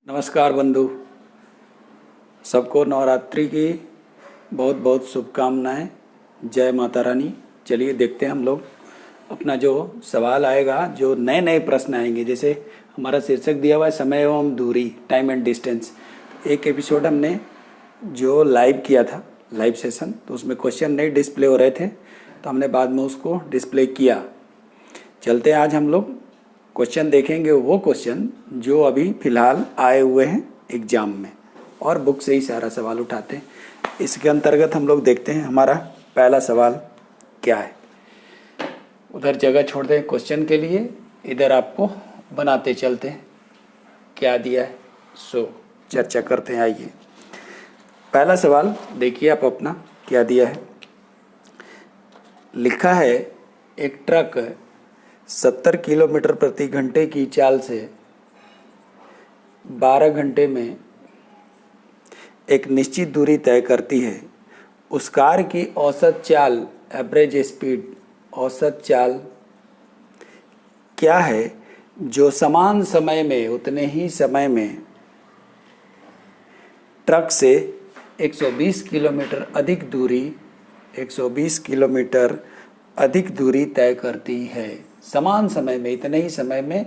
नमस्कार बंधु, सबको नवरात्रि की बहुत बहुत शुभकामनाएं। जय माता रानी। चलिए देखते हैं हम लोग अपना जो सवाल आएगा, जो नए नए प्रश्न आएंगे। जैसे हमारा शीर्षक दिया हुआ है समय एवं दूरी, टाइम एंड डिस्टेंस। एक एपिसोड हमने जो लाइव किया था, लाइव सेशन, तो उसमें क्वेश्चन नहीं डिस्प्ले हो रहे थे, तो हमने बाद में उसको डिस्प्ले किया। चलते हैं, आज हम लोग क्वेश्चन देखेंगे, वो क्वेश्चन जो अभी फ़िलहाल आए हुए हैं एग्ज़ाम में, और बुक से ही सारा सवाल उठाते हैं। इसके अंतर्गत हम लोग देखते हैं हमारा पहला सवाल क्या है। उधर जगह छोड़ दें क्वेश्चन के लिए, इधर आपको बनाते चलते हैं क्या दिया है, सो चर्चा करते हैं। आइए, पहला सवाल देखिए आप अपना क्या दिया है। लिखा है, एक ट्रक 70 किलोमीटर प्रति घंटे की चाल से 12 घंटे में एक निश्चित दूरी तय करती है। उस कार की औसत चाल, एवरेज स्पीड, औसत चाल क्या है जो समान समय में, उतने ही समय में ट्रक से 120 किलोमीटर अधिक दूरी, 120 किलोमीटर अधिक दूरी तय करती है। समान समय में, इतने ही समय में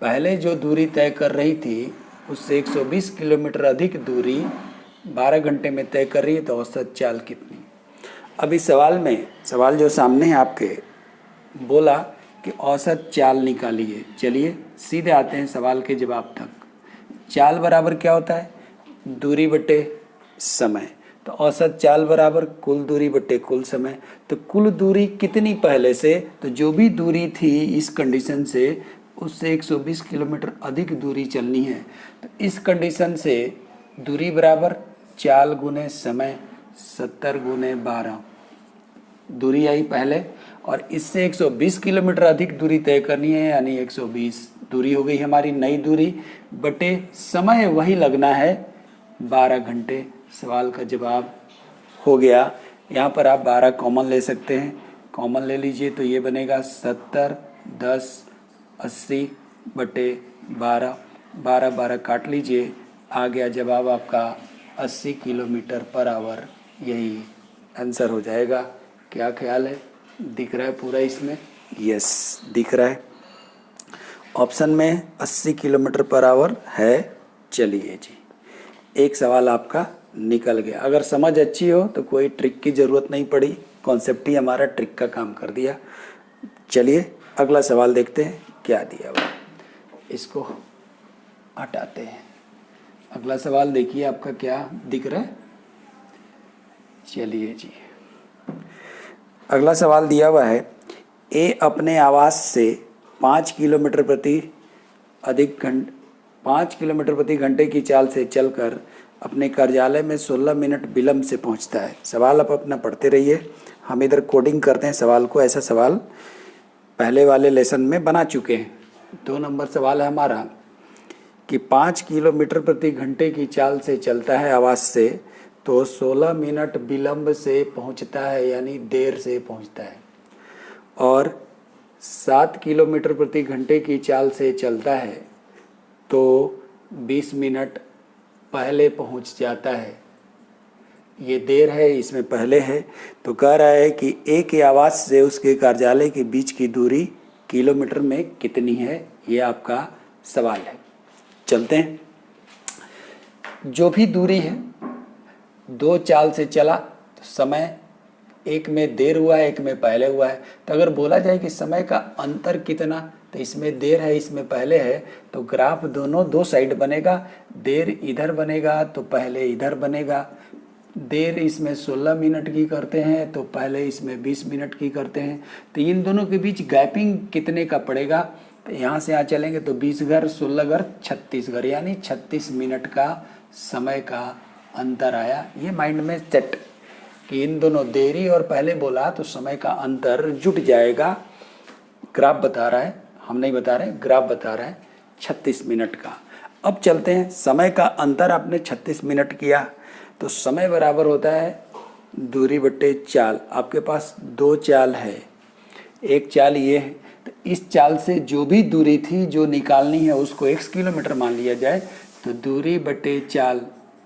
पहले जो दूरी तय कर रही थी उससे 120 किलोमीटर अधिक दूरी 12 घंटे में तय कर रही है, तो औसत चाल कितनी। अब इस सवाल में, सवाल जो सामने है आपके, बोला कि औसत चाल निकालिए। चलिए सीधे आते हैं सवाल के जवाब तक। चाल बराबर क्या होता है? दूरी बटे समय। तो औसत चाल बराबर कुल दूरी बटे कुल समय। तो कुल दूरी कितनी पहले से, तो जो भी दूरी थी इस कंडीशन से, उससे 120 किलोमीटर अधिक दूरी चलनी है। तो इस कंडीशन से दूरी बराबर चाल गुने समय, 70 गुने 12 दूरी आई पहले, और इससे 120 किलोमीटर अधिक दूरी तय करनी है, यानी 120 दूरी हो गई हमारी नई दूरी, बटे समय वही लगना है 12 घंटे। सवाल का जवाब हो गया। यहाँ पर आप 12 कॉमन ले सकते हैं, कॉमन ले लीजिए तो ये बनेगा 70, 10, 80 बटे 12, 12 12 काट लीजिए, आ गया जवाब आपका 80 किलोमीटर पर आवर। यही आंसर हो जाएगा। क्या ख्याल है, दिख रहा है पूरा इसमें? यस, दिख रहा है। ऑप्शन में 80 किलोमीटर पर आवर है। चलिए जी, एक सवाल आपका निकल गया। अगर समझ अच्छी हो तो कोई ट्रिक की ज़रूरत नहीं पड़ी, कॉन्सेप्ट ही हमारा ट्रिक का काम कर दिया। चलिए अगला सवाल देखते हैं क्या दिया हुआ, इसको हटाते हैं। अगला सवाल देखिए आपका क्या दिख रहा है। चलिए जी, अगला सवाल दिया हुआ है, ए अपने आवास से 5 किलोमीटर प्रति घंटे की चाल से चलकर अपने कार्यालय में 16 मिनट विलंब से पहुंचता है। सवाल आप अपना पढ़ते रहिए, हम इधर कोडिंग करते हैं सवाल को। ऐसा सवाल पहले वाले लेसन में बना चुके हैं। 2 नंबर सवाल है हमारा कि 5 किलोमीटर प्रति घंटे की चाल से चलता है आवास से, तो 16 मिनट विलंब से पहुंचता है, यानी देर से पहुंचता है। और 7 किलोमीटर प्रति घंटे की चाल से चलता है तो 20 मिनट पहले पहुंच जाता है। ये देर है, इसमें पहले है। तो कह रहा है कि ए के आवास से उसके कार्यालय के बीच की दूरी किलोमीटर में कितनी है, ये आपका सवाल है। चलते हैं, जो भी दूरी है, 2 चाल से चला तो समय, एक में देर हुआ है, एक में पहले हुआ है। तो अगर बोला जाए कि समय का अंतर कितना, तो इसमें देर है, इसमें पहले है, तो ग्राफ दोनों 2 साइड बनेगा। देर इधर बनेगा तो पहले इधर बनेगा। देर इसमें 16 मिनट की करते हैं तो पहले इसमें 20 मिनट की करते हैं। तो इन दोनों के बीच गैपिंग कितने का पड़ेगा, तो यहाँ से यहाँ चलेंगे तो 20 घर 16 घर 36 घर, यानी 36 मिनट का समय का अंतर आया। ये माइंड में सेट कि इन दोनों, देरी और पहले बोला तो समय का अंतर जुट जाएगा। ग्राफ बता रहा है, हम नहीं बता रहे, ग्राफ बता रहा है 36 मिनट का। अब चलते हैं, समय का अंतर आपने 36 मिनट किया तो समय बराबर होता है दूरी बटे चाल। आपके पास 2 चाल है, एक चाल ये है, तो इस चाल से जो भी दूरी थी जो निकालनी है उसको x किलोमीटर मान लिया जाए, तो दूरी बटे चाल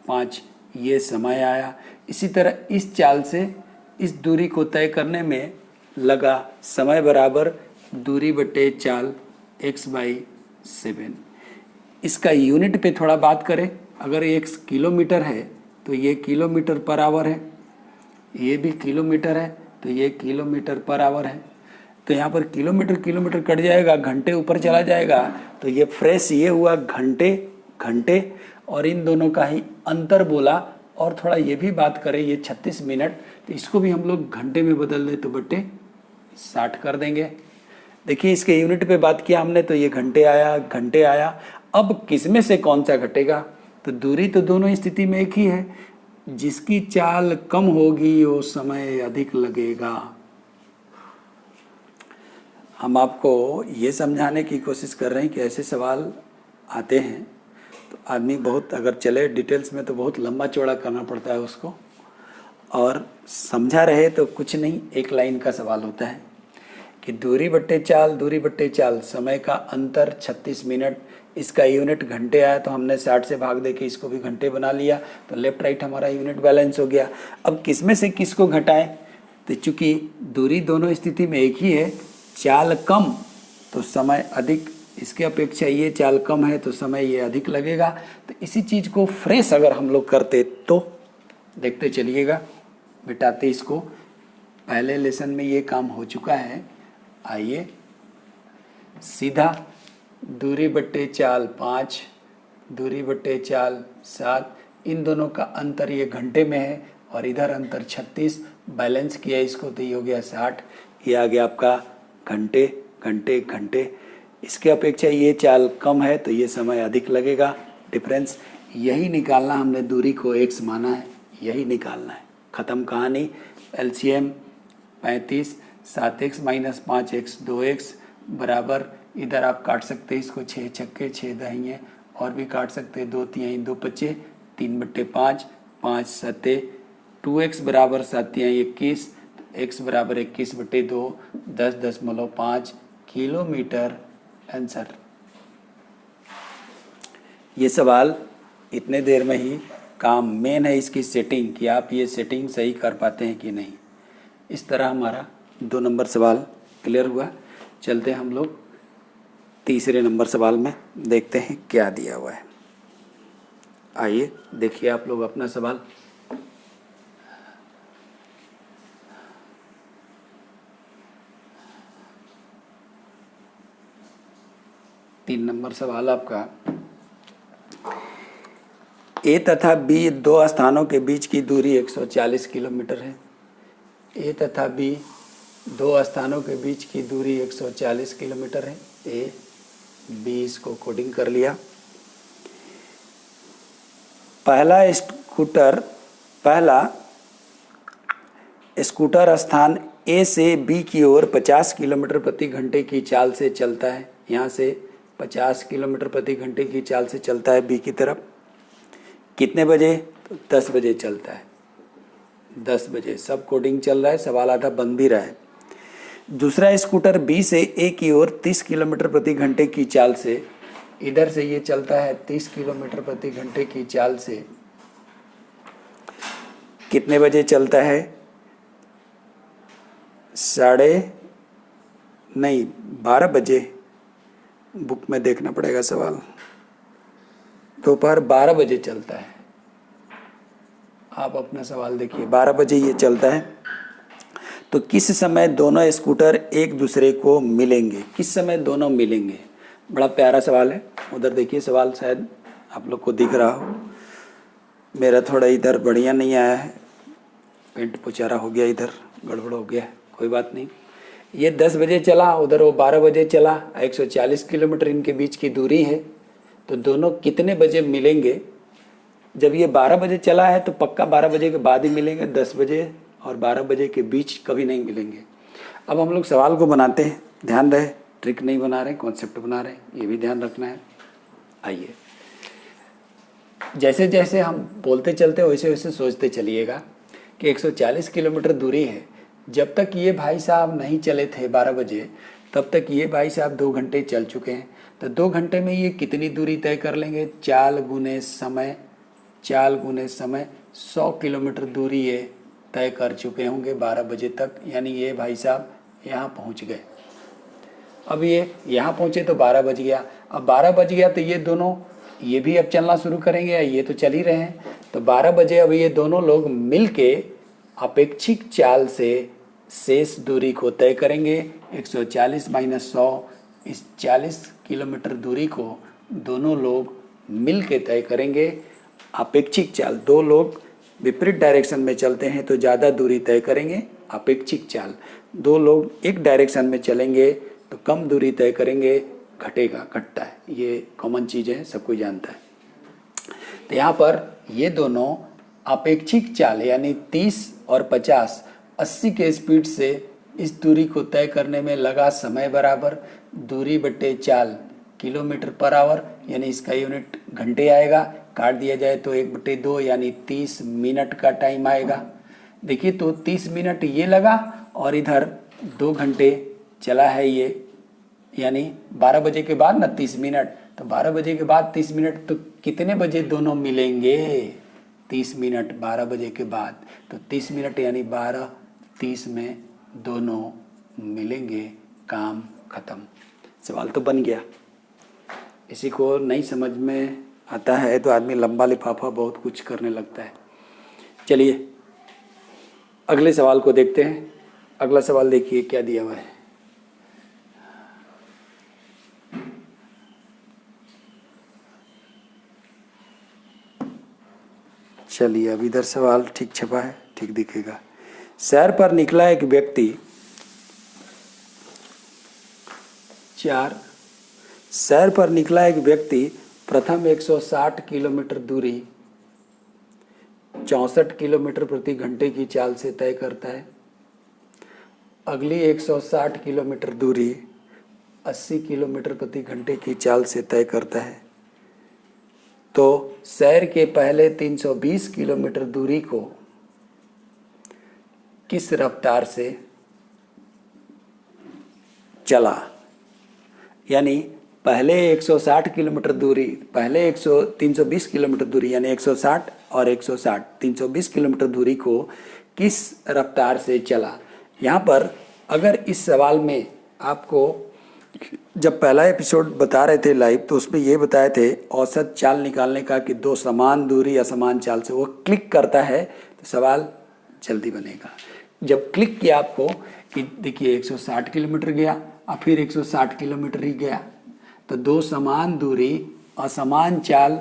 5 ये समय आया। इसी तरह इस चाल से इस दूरी को तय करने में लगा समय बराबर दूरी बटे चाल x/7। इसका यूनिट पे थोड़ा बात करें, अगर ये किलोमीटर है तो ये किलोमीटर पर आवर है, ये भी किलोमीटर है तो ये किलोमीटर पर आवर है। तो यहाँ पर किलोमीटर किलोमीटर कट जाएगा, घंटे ऊपर चला जाएगा, तो ये फ्रेश ये हुआ घंटे घंटे, और इन दोनों का ही अंतर बोला। और थोड़ा ये भी बात करें, ये 36 मिनट, तो इसको भी हम लोग घंटे में बदल दें तो बटे 60 कर देंगे। देखिए इसके यूनिट पे बात किया हमने, तो ये घंटे आया। अब किसमें से कौन सा घटेगा? तो दूरी तो दोनों स्थिति में एक ही है, जिसकी चाल कम होगी वो समय अधिक लगेगा। हम आपको ये समझाने की कोशिश कर रहे हैं कि ऐसे सवाल आते हैं तो आदमी बहुत अगर चले डिटेल्स में तो बहुत लंबा चौड़ा करना पड़ता है उसको, और समझा रहे तो कुछ नहीं, एक लाइन का सवाल होता है कि दूरी बट्टे चाल समय का अंतर 36 मिनट, इसका यूनिट घंटे आया तो हमने 60 से भाग दे के इसको भी घंटे बना लिया, तो लेफ्ट राइट हमारा यूनिट बैलेंस हो गया। अब किसमें से किसको घटाएं? तो चूंकि दूरी दोनों स्थिति में एक ही है, चाल कम तो समय अधिक, इसके अपेक्षा ये चाल कम है तो समय ये अधिक लगेगा। तो इसी चीज़ को फ्रेश अगर हम लोग करते तो देखते चलिएगा, मिटाते इसको। पहले लेसन में ये काम हो चुका है। आइए सीधा दूरी बट्टे चाल 5, दूरी बट्टे चाल 7, इन दोनों का अंतर ये घंटे में है और इधर अंतर 36, बैलेंस किया इसको तो ये हो गया 60। ये आ गया आपका घंटे घंटे घंटे। इसके अपेक्षा ये चाल कम है तो ये समय अधिक लगेगा। डिफरेंस यही निकालना, हमने दूरी को x माना है, यही निकालना है। ख़त्म कहानी। एलसीएम 35, 7x - 5x 2x बराबर, इधर आप काट सकते हैं इसको, 6 छक्के 6 दहिए, और भी काट सकते हैं, 2 तिहाई 2 पच्चे 3/5, 5 सत्ते 2x बराबर 7 तिहाई 21, x बराबर 21/2, 10.5 किलोमीटर आंसर। ये सवाल इतने देर में ही काम मेन है इसकी सेटिंग, कि आप ये सेटिंग सही कर पाते हैं कि नहीं। इस तरह हमारा 2 नंबर सवाल क्लियर हुआ। चलते हैं हम लोग तीसरे नंबर सवाल में, देखते हैं क्या दिया हुआ है। आइए देखिए आप लोग अपना सवाल। तीन नंबर सवाल आपका, ए तथा बी दो स्थानों के बीच की दूरी 140 किलोमीटर है। ए तथा बी दो स्थानों के बीच की दूरी 140 किलोमीटर है। ए बी, इसको कोडिंग कर लिया। पहला स्कूटर स्थान ए से बी की ओर 50 किलोमीटर प्रति घंटे की चाल से चलता है। यहाँ से 50 किलोमीटर प्रति घंटे की चाल से चलता है बी की तरफ। कितने बजे? तो 10 बजे चलता है। 10 बजे सब कोडिंग चल रहा है, सवाल आधा बन भी रहा है। दूसरा स्कूटर बी से ए की ओर 30 किलोमीटर प्रति घंटे की चाल से, इधर से ये चलता है 30 किलोमीटर प्रति घंटे की चाल से। कितने बजे चलता है? 12 बजे। बुक में देखना पड़ेगा सवाल। दोपहर 12 बजे चलता है। आप अपना सवाल देखिए, 12 बजे ये चलता है। तो किस समय दोनों स्कूटर एक दूसरे को मिलेंगे? किस समय दोनों मिलेंगे? बड़ा प्यारा सवाल है। उधर देखिए सवाल, शायद आप लोग को दिख रहा हो। मेरा थोड़ा इधर बढ़िया नहीं आया है, पेंट पुचारा हो गया, इधर गड़बड़ हो गया, कोई बात नहीं। ये 10 बजे चला, उधर वो 12 बजे चला। 140 किलोमीटर इनके बीच की दूरी है। तो दोनों कितने बजे मिलेंगे? जब ये 12 बजे चला है तो पक्का 12 बजे के बाद ही मिलेंगे। 10 बजे और 12 बजे के बीच कभी नहीं मिलेंगे। अब हम लोग सवाल को बनाते हैं। ध्यान रहे, ट्रिक नहीं बना रहे, कॉन्सेप्ट बना रहे हैं, ये भी ध्यान रखना है। आइए, जैसे जैसे हम बोलते चलते वैसे वैसे सोचते चलिएगा कि 140 किलोमीटर दूरी है। जब तक ये भाई साहब नहीं चले थे 12 बजे, तब तक ये भाई साहब 2 घंटे चल चुके हैं। तो 2 घंटे में ये कितनी दूरी तय कर लेंगे? चाल गुने समय, चाल गुने समय 100 किलोमीटर दूरी ये तय कर चुके होंगे 12 बजे तक। यानी ये भाई साहब यहाँ पहुँच गए। अब ये यहाँ पहुँचे तो 12 बज गया। अब 12 बज गया तो ये दोनों, ये भी अब चलना शुरू करेंगे, या ये तो चल ही रहे हैं। तो 12 बजे अब ये दोनों लोग मिल के अपेक्षित चाल से शेष दूरी को तय करेंगे। 140 माइनस 100, इस 40 किलोमीटर दूरी को दोनों लोग मिल के तय करेंगे। अपेक्षित चाल, दो लोग विपरीत डायरेक्शन में चलते हैं तो ज़्यादा दूरी तय करेंगे। अपेक्षित चाल, दो लोग एक डायरेक्शन में चलेंगे तो कम दूरी तय करेंगे। घटेगा, घटता है, ये कॉमन चीज़ है, सब कोई जानता है। तो यहाँ पर ये दोनों अपेक्षित चाल यानी 30 और 50, 80 के स्पीड से इस दूरी को तय करने में लगा समय बराबर दूरी बटे चाल किलोमीटर पर आवर, यानी इसका यूनिट घंटे आएगा। काट दिया जाए तो 1/2 यानी 30 मिनट का टाइम आएगा। देखिए तो 30 मिनट ये लगा और इधर 2 घंटे चला है ये, यानी 12 बजे के बाद ना 30 मिनट, तो 12 बजे के बाद 30 मिनट, तो कितने बजे दोनों मिलेंगे? 30 मिनट 12 बजे के बाद, तो 30 मिनट यानी 12:30 में दोनों मिलेंगे। काम खत्म। सवाल तो बन गया। इसी को नहीं समझ में आता है तो आदमी लंबा लिफाफा बहुत कुछ करने लगता है। चलिए अगले सवाल को देखते हैं। अगला सवाल देखिए क्या दिया हुआ है। चलिए अब इधर सवाल ठीक छपा है, ठीक दिखेगा। सैर पर निकला एक व्यक्ति 4, सैर पर निकला एक व्यक्ति प्रथम 160 किलोमीटर दूरी 64 किलोमीटर प्रति घंटे की चाल से तय करता है। अगली 160 किलोमीटर दूरी 80 किलोमीटर प्रति घंटे की चाल से तय करता है। तो सैर के पहले 320 किलोमीटर दूरी को किस रफ्तार से चला? यानी पहले 160 किलोमीटर दूरी, पहले 320 किलोमीटर दूरी यानी 160 और 160 320 किलोमीटर दूरी को किस रफ्तार से चला? यहाँ पर अगर इस सवाल में आपको जब पहला एपिसोड बता रहे थे लाइव, तो उसमें ये बताए थे औसत चाल निकालने का कि दो समान दूरी असमान चाल से, वो क्लिक करता है तो सवाल जल्दी बनेगा। जब क्लिक किया आपको कि देखिए 160 किलोमीटर गया और फिर 160 किलोमीटर ही गया, तो दो समान दूरी असमान चाल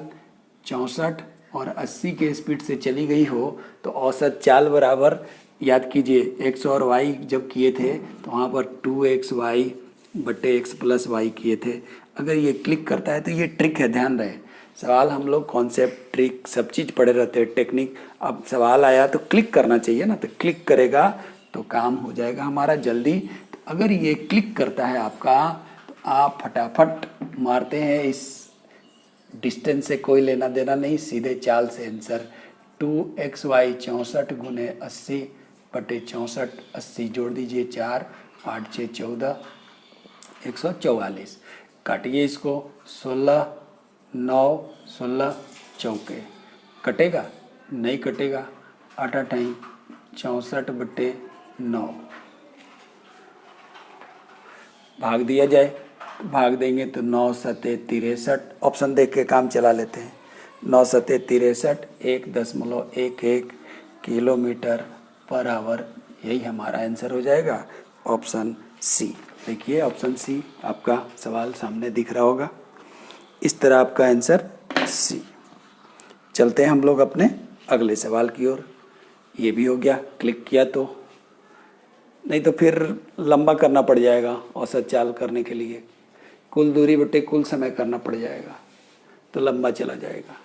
64 और 80 के स्पीड से चली गई हो तो औसत चाल बराबर, याद कीजिए x और y जब किए थे तो वहाँ पर 2xy बटे x प्लस वाई किए थे। अगर ये क्लिक करता है तो ये ट्रिक है, ध्यान रहे। सवाल हम लोग कॉन्सेप्ट, ट्रिक सब चीज़ पढ़े रहते हैं, टेक्निक। अब सवाल आया तो क्लिक करना चाहिए ना, तो क्लिक करेगा तो काम हो जाएगा हमारा जल्दी। तो अगर ये क्लिक करता है आपका तो आप फटाफट मारते हैं, इस डिस्टेंस से कोई लेना देना नहीं, सीधे चाल से आंसर 2xy 64 गुने 80 बटे 64, 80 जोड़ दीजिए 4, 8 6 14, 144। काटिए इसको, 16 9 16 चौके, कटेगा? नहीं कटेगा। 8 8 64 बटे 9 भाग दिया जाए, भाग देंगे तो 9 सते 63। ऑप्शन देख के काम चला लेते हैं। 9 सते 63 1.11 किलोमीटर पर आवर, यही हमारा आंसर हो जाएगा, ऑप्शन सी। देखिए ऑप्शन सी आपका सवाल सामने दिख रहा होगा। इस तरह आपका आंसर सी। चलते हैं हम लोग अपने अगले सवाल की ओर। ये भी हो गया, क्लिक किया तो, नहीं तो फिर लंबा करना पड़ जाएगा औसत चाल करने के लिए, कुल दूरी बटे कुल समय करना पड़ जाएगा तो लंबा चला जाएगा।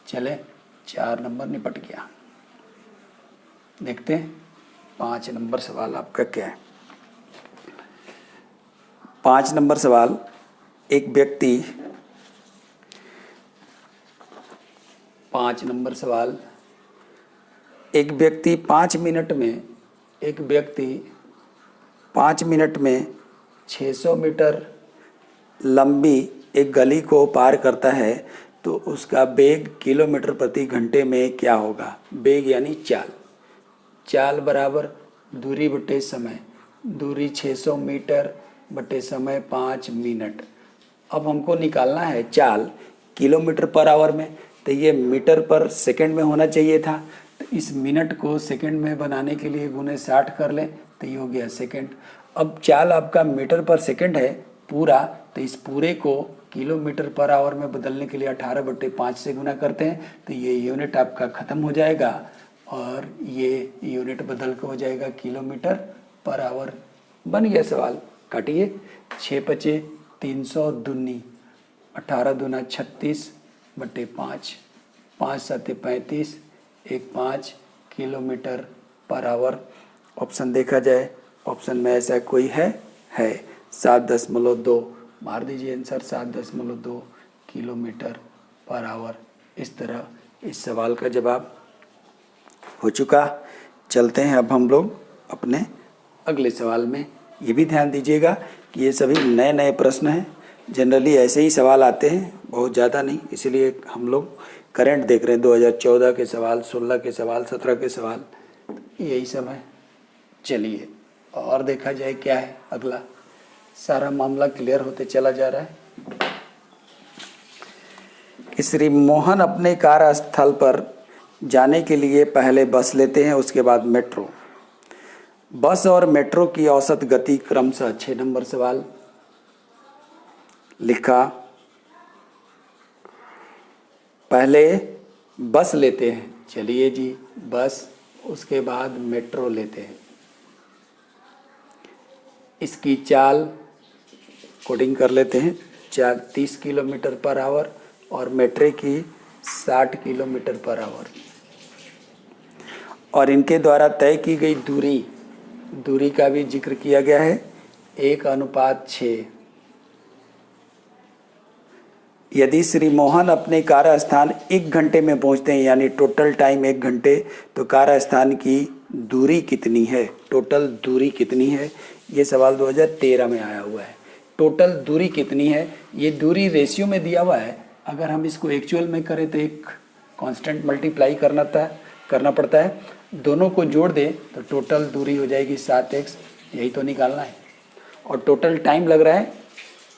चले 4 नंबर निपट गया। देखते हैं 5 नंबर सवाल आपका क्या है। 5 नंबर सवाल, एक व्यक्ति 5 नंबर सवाल, एक व्यक्ति 5 मिनट में, एक व्यक्ति 5 मिनट में 600 मीटर लंबी एक गली को पार करता है तो उसका वेग किलोमीटर प्रति घंटे में क्या होगा। वेग यानी चाल। चाल बराबर दूरी बटे समय। दूरी 600 मीटर बटे समय 5 मिनट। अब हमको निकालना है चाल किलोमीटर पर आवर में, तो ये मीटर पर सेकंड में होना चाहिए था। तो इस मिनट को सेकंड में बनाने के लिए गुने 60 कर लें तो ये हो गया सेकंड। अब चाल आपका मीटर पर सेकंड है पूरा, तो इस पूरे को किलोमीटर पर आवर में बदलने के लिए 18/5 से गुना करते हैं तो ये यूनिट आपका ख़त्म हो जाएगा और ये यूनिट बदल के हो जाएगा किलोमीटर पर आवर। बन गया सवाल। काटिए। 6 × 5 = 300 दूनी 18 दूना 36/5 5 × 7 = 35 1 5 किलोमीटर पर आवर। ऑप्शन देखा जाए, ऑप्शन में ऐसा कोई है 7.2। मार दीजिए आंसर 7.2 किलोमीटर पर आवर। इस तरह इस सवाल का जवाब हो चुका। चलते हैं अब हम लोग अपने अगले सवाल में। ये भी ध्यान दीजिएगा कि ये सभी नए नए प्रश्न हैं। जनरली ऐसे ही सवाल आते हैं, बहुत ज़्यादा नहीं, इसीलिए हम लोग करंट देख रहे हैं। 2014 के सवाल, 16 के सवाल, 17 के सवाल, यही सब है। चलिए और देखा जाए क्या है अगला। सारा मामला क्लियर होते चला जा रहा है कि श्री मोहन अपने कार्यस्थल पर जाने के लिए पहले बस लेते हैं, उसके बाद मेट्रो। बस और मेट्रो की औसत गति क्रमशः 6 नंबर सवाल लिखा। पहले बस लेते हैं, चलिए जी बस, उसके बाद मेट्रो लेते हैं। इसकी चाल कोडिंग कर लेते हैं। चाल 30 किलोमीटर पर आवर और मेट्रो की 60 किलोमीटर पर आवर। और इनके द्वारा तय की गई दूरी का भी जिक्र किया गया है 1:6। यदि श्री मोहन अपने कार्यस्थान 1 घंटे में पहुंचते हैं, यानी टोटल टाइम 1 घंटे, तो कार्यस्थान की दूरी कितनी है, टोटल दूरी कितनी है। ये सवाल 2013 में आया हुआ है। टोटल दूरी कितनी है, ये दूरी रेशियो में दिया हुआ है। अगर हम इसको एक्चुअल में करें तो एक कांस्टेंट मल्टीप्लाई करना पड़ता है, दोनों को जोड़ दें तो टोटल दूरी हो जाएगी 7x, यही तो निकालना है। और टोटल टाइम लग रहा है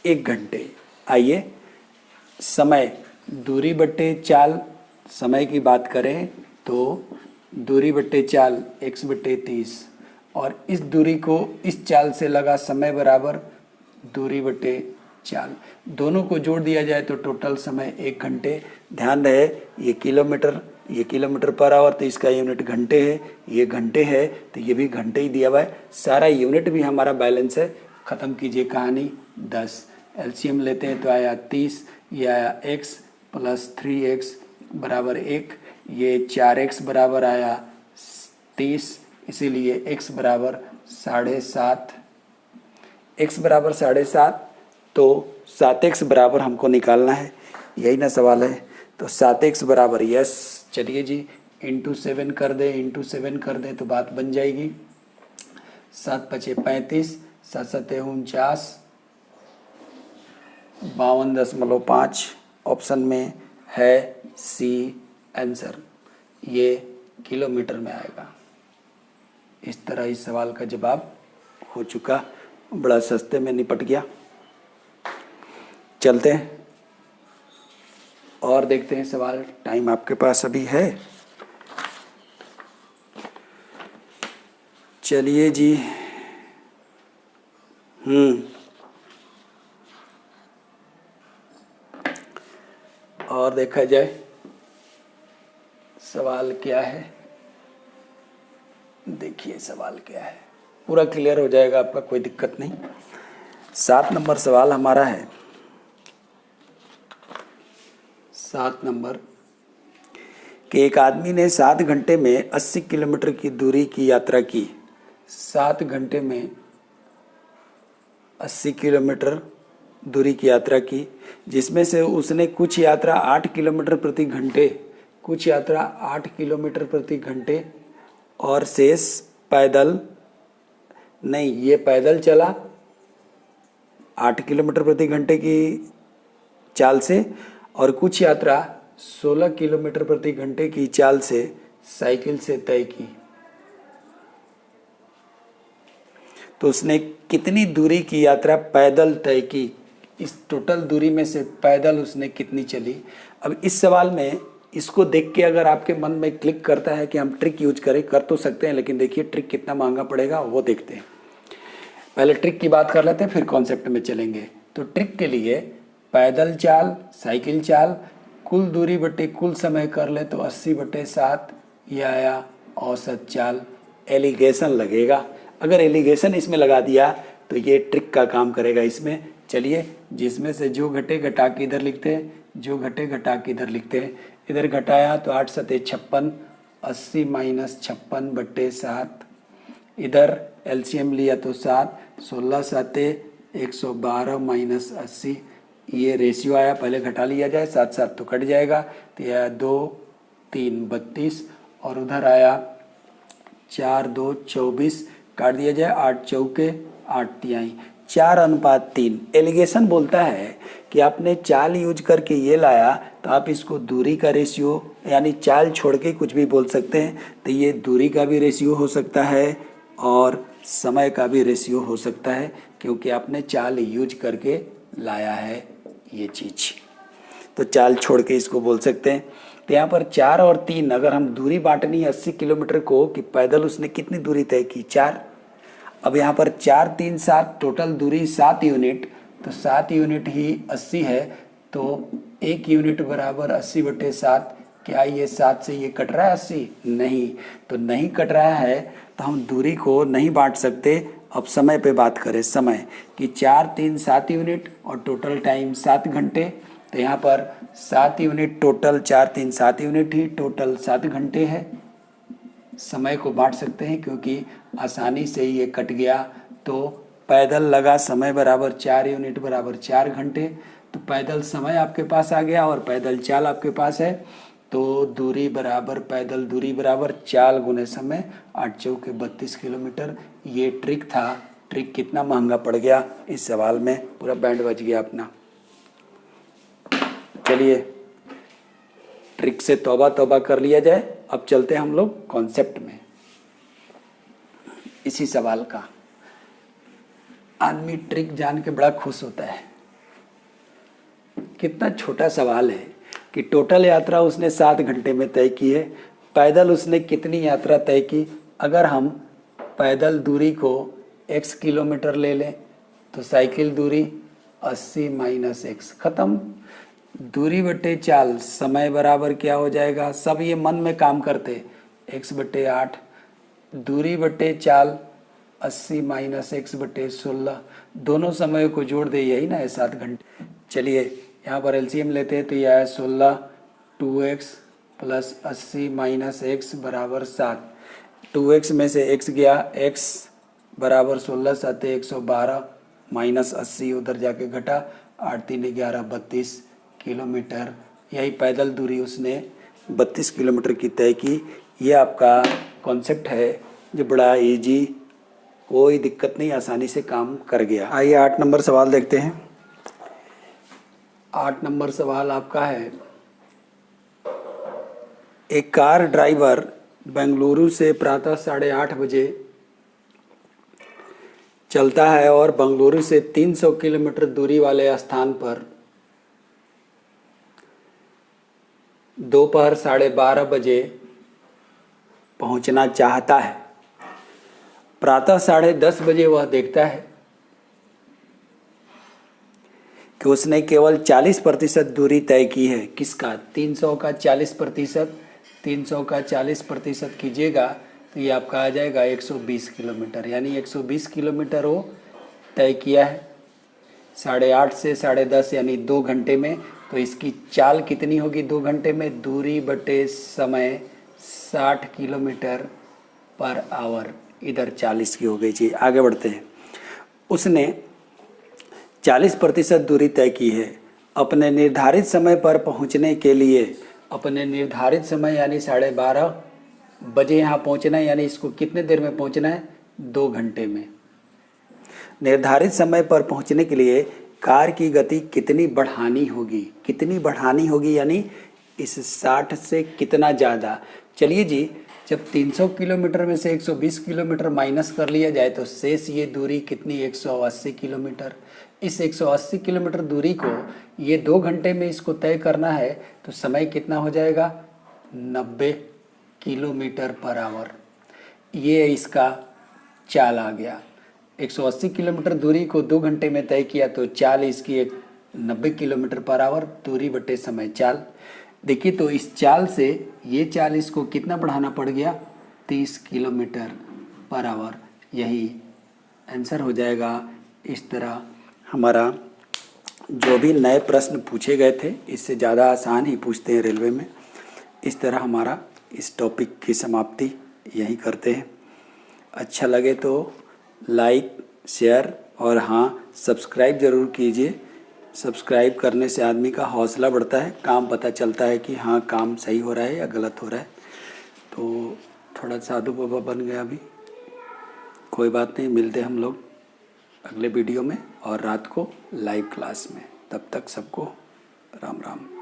1 घंटे। आइए समय, दूरी बट्टे चाल, समय की बात करें तो दूरी बट्टे चाल x/30 और इस दूरी को इस चाल से लगा समय बराबर दूरी बट्टे चाल, दोनों को जोड़ दिया जाए तो टोटल समय 1 घंटे। ध्यान रहे ये किलोमीटर पर आवर, तो इसका यूनिट घंटे है, ये घंटे है तो ये भी घंटे ही दिया हुआ है। सारा यूनिट भी हमारा बैलेंस है। ख़त्म कीजिए कहानी। 10 एलसीएम लेते हैं तो आया 30, ये आया x + 3x बराबर 1, ये 4x बराबर आया 30, इसीलिए x बराबर 7.5। x बराबर 7.5, तो 7x बराबर हमको निकालना है, यही ना सवाल है। तो 7x बराबर यस, चलिए जी इंटू 7 कर दें तो बात बन जाएगी। 7 × 5 = 35, 7 × 7 = 49, 52.5। ऑप्शन में है सी आंसर, ये किलोमीटर में आएगा। इस तरह इस सवाल का जवाब हो चुका, बड़ा सस्ते में निपट गया। चलते हैं और देखते हैं सवाल। टाइम आपके पास अभी है, चलिए जी। और देखा जाए सवाल क्या है। देखिए सवाल क्या है, पूरा क्लियर हो जाएगा आपका, कोई दिक्कत नहीं। 7 नंबर सवाल हमारा है। 7 नंबर कि एक आदमी ने 7 घंटे में 80 किलोमीटर की दूरी की यात्रा की। 7 घंटे में 80 किलोमीटर दूरी की यात्रा की, जिसमें से उसने कुछ यात्रा 8 किलोमीटर प्रति घंटे और शेष पैदल नहीं, ये पैदल चला 8 किलोमीटर प्रति घंटे की चाल से और कुछ यात्रा 16 किलोमीटर प्रति घंटे की चाल से साइकिल से तय की। तो उसने कितनी दूरी की यात्रा पैदल तय की? इस टोटल दूरी में से पैदल उसने कितनी चली? अब इस सवाल में इसको देख के अगर आपके मन में क्लिक करता है कि हम ट्रिक यूज करें, कर तो सकते हैं, लेकिन देखिए ट्रिक कितना महंगा पड़ेगा वो देखते हैं। पहले ट्रिक की बात कर लेते हैं, फिर कॉन्सेप्ट में चलेंगे। तो ट्रिक के लिए पैदल चाल, साइकिल चाल, कुल दूरी बटे कुल समय कर ले तो 80/7 ये आया औसत चाल। एलिगेशन लगेगा, अगर एलिगेशन इसमें लगा दिया तो ये ट्रिक का काम करेगा इसमें। चलिए, जिसमें से जो घटे घटा के इधर लिखते हैं, जो घटे घटा के इधर लिखते हैं। इधर घटाया तो 8 सते 56, 80 माइनस 56/7। इधर एलसीएम लिया तो 7, 16 सते 112 माइनस 80, ये रेशियो आया। पहले घटा लिया जाए, 7 7 तो कट जाएगा, तो यह 2 3 32 और उधर आया 4 2 24, काट दिया जाए, 8 चौके 8 तिहाई, 4:3। एलिगेशन बोलता है कि आपने चाल यूज करके ये लाया, तो आप इसको दूरी का रेशियो यानी चाल छोड़ के कुछ भी बोल सकते हैं। तो ये दूरी का भी रेशियो हो सकता है और समय का भी रेशियो हो सकता है, क्योंकि आपने चाल यूज करके लाया है ये चीज़। तो चाल छोड़ के इसको बोल सकते हैं। तो यहाँ पर 4 और 3, अगर हम दूरी बांटनी 80 किलोमीटर को कि पैदल उसने कितनी दूरी तय की, 4। अब यहाँ पर 4 3 7, टोटल दूरी 7 यूनिट, तो 7 यूनिट ही 80 है, तो 1 यूनिट बराबर 80/7। क्या ये 7 से ये कट रहा है 80? नहीं, तो नहीं कट रहा है तो हम दूरी को नहीं बांट सकते। अब समय पे बात करें, समय कि 4 3 7 यूनिट और टोटल टाइम 7 घंटे। तो यहाँ पर 7 यूनिट टोटल, 4 3 7 यूनिट ही टोटल 7 घंटे है। समय को बांट सकते हैं क्योंकि आसानी से ये कट गया। तो पैदल लगा समय बराबर 4 यूनिट बराबर 4 घंटे। तो पैदल समय आपके पास आ गया और पैदल चाल आपके पास है। तो दूरी बराबर पैदल दूरी बराबर चाल गुने समय, 8 चौके 32 किलोमीटर। ये ट्रिक था। ट्रिक कितना महंगा पड़ गया इस सवाल में, पूरा बैंड बज गया अपना। चलिए, ट्रिक से तौबा तौबा कर लिया जाए। अब चलते हैं हम लोग कॉन्सेप्ट में। इसी सवाल का आदमी ट्रिक जान के बड़ा खुश होता है। कितना छोटा सवाल है कि टोटल यात्रा उसने 7 घंटे में तय की है, पैदल उसने कितनी यात्रा तय की। अगर हम पैदल दूरी को x किलोमीटर ले लें तो साइकिल दूरी 80 माइनस x, खत्म। दूरी बटे चाल, समय बराबर क्या हो जाएगा, सब ये मन में काम करते, x/8। दूरी बटे चाल 80 माइनस x/16, दोनों समय को जोड़ दे, यही ना है 7 घंटे। चलिए यहाँ पर एलसीएम लेते हैं तो यह है 16, 2x प्लस 80 माइनस x बराबर 7। 2x में से x गया, x बराबर 16 7 112 माइनस 80 उधर जाके घटा, 8 3 11 32 किलोमीटर। यही पैदल दूरी उसने 32 किलोमीटर की तय की। ये आपका कॉन्सेप्ट है जो बड़ा इजी, कोई दिक्कत नहीं, आसानी से काम कर गया। आइए 8 नंबर सवाल देखते हैं। 8 नंबर सवाल आपका है, एक कार ड्राइवर बेंगलुरु से प्रातः 8:30 बजे चलता है और बेंगलुरु से 300 किलोमीटर दूरी वाले स्थान पर दोपहर 12:30 बजे पहुंचना चाहता है। प्रातः 10:30 बजे वह देखता है कि उसने केवल 40% दूरी तय की है। किसका? 300 का 40%, 300 का 40% कीजिएगा तो ये आपका आ जाएगा 120 किलोमीटर, यानी 120 किलोमीटर वो तय किया है 8:30 से 10:30 यानी 2 घंटे में। तो इसकी चाल कितनी होगी 2 घंटे में? दूरी बटे समय 60 किलोमीटर पर आवर, इधर 40 की हो गई जी। आगे बढ़ते हैं। उसने 40% दूरी तय की है। अपने निर्धारित समय पर पहुंचने के लिए, अपने निर्धारित समय यानी 12:30 बजे यहाँ पहुंचना है, यानी इसको कितने देर में पहुंचना है? 2 घंटे में। निर्धारित समय पर पहुंचने के लिए कार की गति कितनी बढ़ानी होगी? कितनी बढ़ानी होगी यानी इस 60 से कितना ज़्यादा? चलिए जी, जब 300 किलोमीटर में से 120 किलोमीटर माइनस कर लिया जाए तो शेष ये दूरी कितनी? 180 किलोमीटर। इस 180 किलोमीटर दूरी को ये 2 घंटे में इसको तय करना है तो समय कितना हो जाएगा? 90 किलोमीटर पर आवर। ये इसका चाल आ गया। 180 किलोमीटर दूरी को 2 घंटे में तय किया तो चाल इसकी एक 90 किलोमीटर पर आवर, दूरी बटे समय चाल। देखिए तो इस चाल से ये चाल इसको कितना बढ़ाना पड़ गया? 30 किलोमीटर पर आवर। यही आंसर हो जाएगा। इस तरह हमारा जो भी नए प्रश्न पूछे गए थे इससे ज़्यादा आसान ही पूछते हैं रेलवे में। इस तरह हमारा इस टॉपिक की समाप्ति यही करते हैं। अच्छा लगे तो लाइक, शेयर और हाँ सब्सक्राइब ज़रूर कीजिए। सब्सक्राइब करने से आदमी का हौसला बढ़ता है, काम पता चलता है कि हाँ काम सही हो रहा है या गलत हो रहा है। तो थोड़ा साधु बाबा बन गया अभी, कोई बात नहीं, मिलते हम लोग अगले वीडियो में और रात को लाइव क्लास में। तब तक सबको राम राम।